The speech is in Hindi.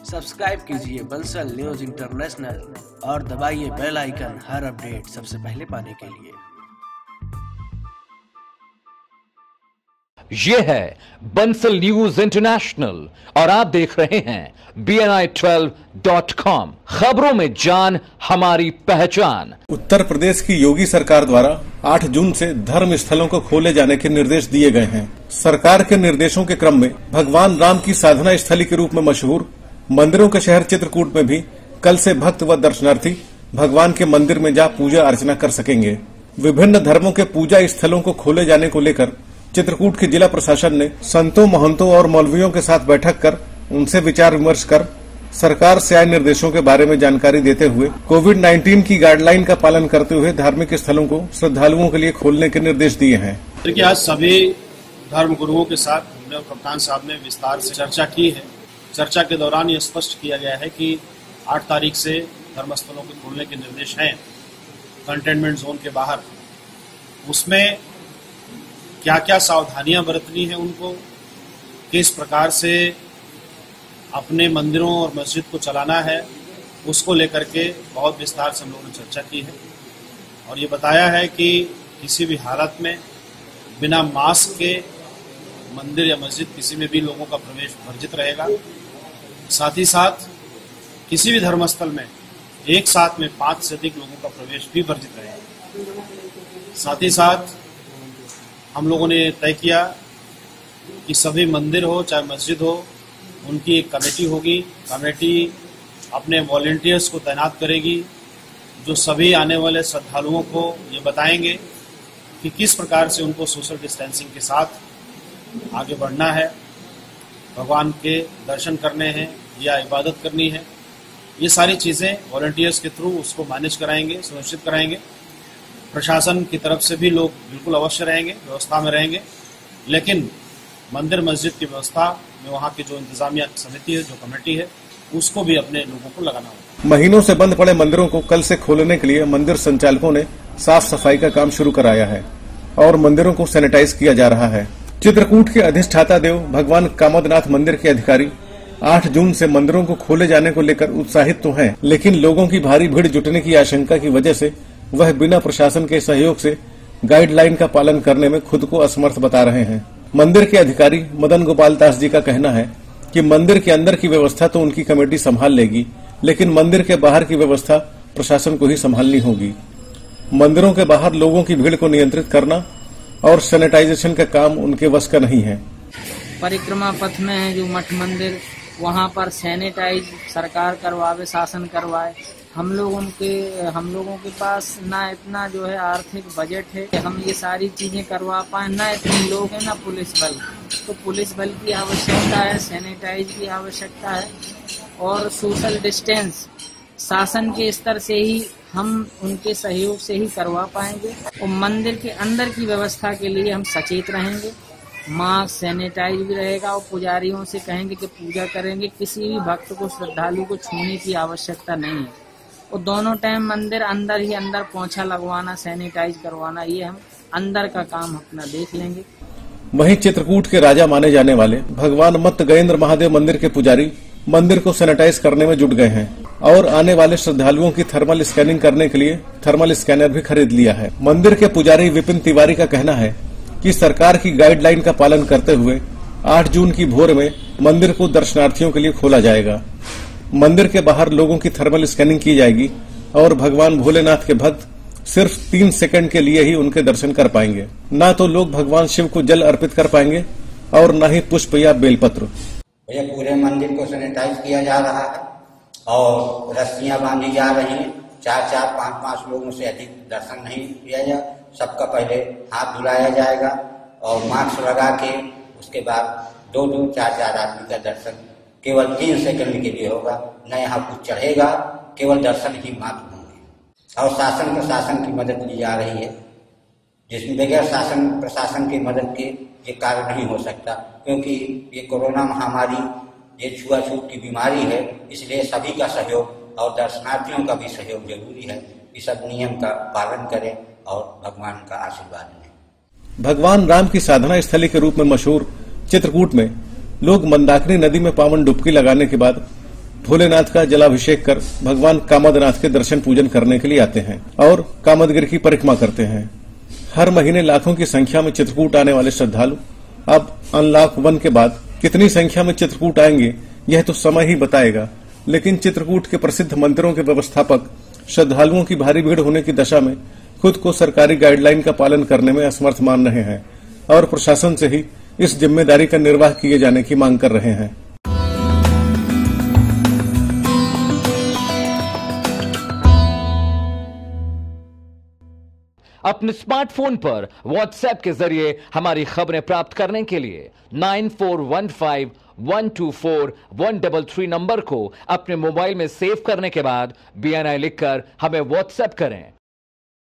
सब्सक्राइब कीजिए बंसल न्यूज इंटरनेशनल और दबाइए बेल आइकन हर अपडेट सबसे पहले पाने के लिए। ये है बंसल न्यूज इंटरनेशनल और आप देख रहे हैं BNI12.com। खबरों में जान हमारी पहचान। उत्तर प्रदेश की योगी सरकार द्वारा 8 जून से धर्म स्थलों को खोले जाने के निर्देश दिए गए हैं। सरकार के निर्देशों के क्रम में भगवान राम की साधना स्थली के रूप में मशहूर मंदिरों के शहर चित्रकूट में भी कल से भक्त व दर्शनार्थी भगवान के मंदिर में जा पूजा अर्चना कर सकेंगे। विभिन्न धर्मों के पूजा स्थलों को खोले जाने को लेकर चित्रकूट के जिला प्रशासन ने संतों, महंतों और मौलवियों के साथ बैठक कर उनसे विचार विमर्श कर सरकार से आए निर्देशों के बारे में जानकारी देते हुए कोविड-19 की गाइडलाइन का पालन करते हुए धार्मिक स्थलों को श्रद्धालुओं के लिए खोलने के निर्देश दिए हैं। देखिए, आज सभी धर्म गुरुओं के साथ हमने और कप्तान साहब ने विस्तार से चर्चा की है। चर्चा के दौरान ये स्पष्ट किया गया है कि 8 तारीख से धर्मस्थलों को खोलने के निर्देश हैं कंटेनमेंट जोन के बाहर। उसमें क्या क्या सावधानियां बरतनी है, उनको किस प्रकार से अपने मंदिरों और मस्जिद को चलाना है, उसको लेकर के बहुत विस्तार से हम लोगों ने चर्चा की है और ये बताया है कि किसी भी हालत में बिना मास्क के मंदिर या मस्जिद किसी में भी लोगों का प्रवेश वर्जित रहेगा। साथ ही साथ किसी भी धर्मस्थल में एक साथ में 5 से अधिक लोगों का प्रवेश भी वर्जित रहेगा। साथ ही साथ हम लोगों ने तय किया कि सभी मंदिर हो चाहे मस्जिद हो, उनकी एक कमेटी होगी। कमेटी अपने वॉलंटियर्स को तैनात करेगी जो सभी आने वाले श्रद्धालुओं को ये बताएंगे कि किस प्रकार से उनको सोशल डिस्टेंसिंग के साथ आगे बढ़ना है, भगवान के दर्शन करने हैं या इबादत करनी है। ये सारी चीज़ें वॉलंटियर्स के थ्रू उसको मैनेज कराएंगे, सुनिश्चित कराएंगे। प्रशासन की तरफ से भी लोग बिल्कुल अवश्य रहेंगे, व्यवस्था में रहेंगे, लेकिन मंदिर मस्जिद की व्यवस्था में वहाँ की जो इंतजामिया समिति है, जो कमेटी है, उसको भी अपने लोगों को लगाना होगा। महीनों से बंद पड़े मंदिरों को कल से खोलने के लिए मंदिर संचालकों ने साफ सफाई का काम शुरू कराया है और मंदिरों को सैनिटाइज किया जा रहा है। चित्रकूट के अधिष्ठाता देव भगवान कामदनाथ मंदिर के अधिकारी 8 जून से मंदिरों को खोले जाने को लेकर उत्साहित तो हैं, लेकिन लोगों की भारी भीड़ जुटने की आशंका की वजह से वह बिना प्रशासन के सहयोग से गाइडलाइन का पालन करने में खुद को असमर्थ बता रहे हैं। मंदिर के अधिकारी मदन गोपाल दास जी का कहना है कि मंदिर के अंदर की व्यवस्था तो उनकी कमेटी संभाल लेगी, लेकिन मंदिर के बाहर की व्यवस्था प्रशासन को ही संभालनी होगी। मंदिरों के बाहर लोगों की भीड़ को नियंत्रित करना और सैनिटाइजेशन का काम उनके वश का नहीं है। परिक्रमा पथ में है जो मठ मंदिर, वहाँ पर सैनिटाइज सरकार करवावे, शासन करवाए। हम लोगों के पास ना इतना जो है आर्थिक बजट है कि हम ये सारी चीजें करवा पाए, ना इतने लोग हैं, ना पुलिस बल। तो पुलिस बल की आवश्यकता है, सैनिटाइज की आवश्यकता है और सोशल डिस्टेंस शासन के स्तर से ही हम उनके सहयोग से ही करवा पाएंगे। और मंदिर के अंदर की व्यवस्था के लिए हम सचेत रहेंगे, मास्क सैनिटाइज भी रहेगा और पुजारियों से कहेंगे कि पूजा करेंगे। किसी भी भक्त को, श्रद्धालु को छूने की आवश्यकता नहीं है और दोनों टाइम मंदिर अंदर ही अंदर पोंछा लगवाना, सैनिटाइज करवाना, ये हम अंदर का काम अपना देख लेंगे। वहीं चित्रकूट के राजा माने जाने वाले भगवान मत्त गजेंद्र महादेव मंदिर के पुजारी मंदिर को सैनिटाइज करने में जुट गए हैं और आने वाले श्रद्धालुओं की थर्मल स्कैनिंग करने के लिए थर्मल स्कैनर भी खरीद लिया है। मंदिर के पुजारी विपिन तिवारी का कहना है कि सरकार की गाइडलाइन का पालन करते हुए 8 जून की भोर में मंदिर को दर्शनार्थियों के लिए खोला जाएगा। मंदिर के बाहर लोगों की थर्मल स्कैनिंग की जाएगी और भगवान भोलेनाथ के भक्त सिर्फ 3 सेकंड के लिए ही उनके दर्शन कर पाएंगे। न तो लोग भगवान शिव को जल अर्पित कर पाएंगे और न ही पुष्प या बेलपत्र। भैया, पूरे मंदिर को सैनिटाइज किया जा रहा है और रस्सियां बांधी जा रही हैं। 4-4, 5-5 लोगों से अधिक दर्शन नहीं किया जा। सबका पहले हाथ धुलाया जाएगा और मास्क लगा के उसके बाद 2-2, 4-4 आदमी का दर्शन केवल 3 सेकंड के लिए होगा। न यहाँ कुछ चढ़ेगा, केवल दर्शन ही मात्र होंगे। और शासन प्रशासन की मदद ली जा रही है, जिसमें बगैर शासन प्रशासन की मदद के ये कार्य नहीं हो सकता, क्योंकि ये कोरोना महामारी, ये छुआछूत की बीमारी है। इसलिए सभी का सहयोग और दर्शनार्थियों का भी सहयोग जरूरी है कि सब नियम का पालन करें और भगवान का आशीर्वाद लें। भगवान राम की साधना स्थली के रूप में मशहूर चित्रकूट में लोग मंदाकिनी नदी में पावन डुबकी लगाने के बाद भोलेनाथ का जलाभिषेक कर भगवान कामदनाथ के दर्शन पूजन करने के लिए आते हैं और कामदगिरि की परिक्रमा करते हैं। हर महीने लाखों की संख्या में चित्रकूट आने वाले श्रद्धालु अब अनलॉक 1 के बाद कितनी संख्या में चित्रकूट आएंगे यह तो समय ही बताएगा, लेकिन चित्रकूट के प्रसिद्ध मंदिरों के व्यवस्थापक श्रद्धालुओं की भारी भीड़ होने की दशा में खुद को सरकारी गाइडलाइन का पालन करने में असमर्थ मान रहे हैं और प्रशासन से ही इस जिम्मेदारी का निर्वाह किए जाने की मांग कर रहे हैं। अपने स्मार्टफोन पर व्हाट्सएप के जरिए हमारी खबरें प्राप्त करने के लिए 9415124133 नंबर को अपने मोबाइल में सेव करने के बाद BNI लिखकर हमें व्हाट्सएप करें।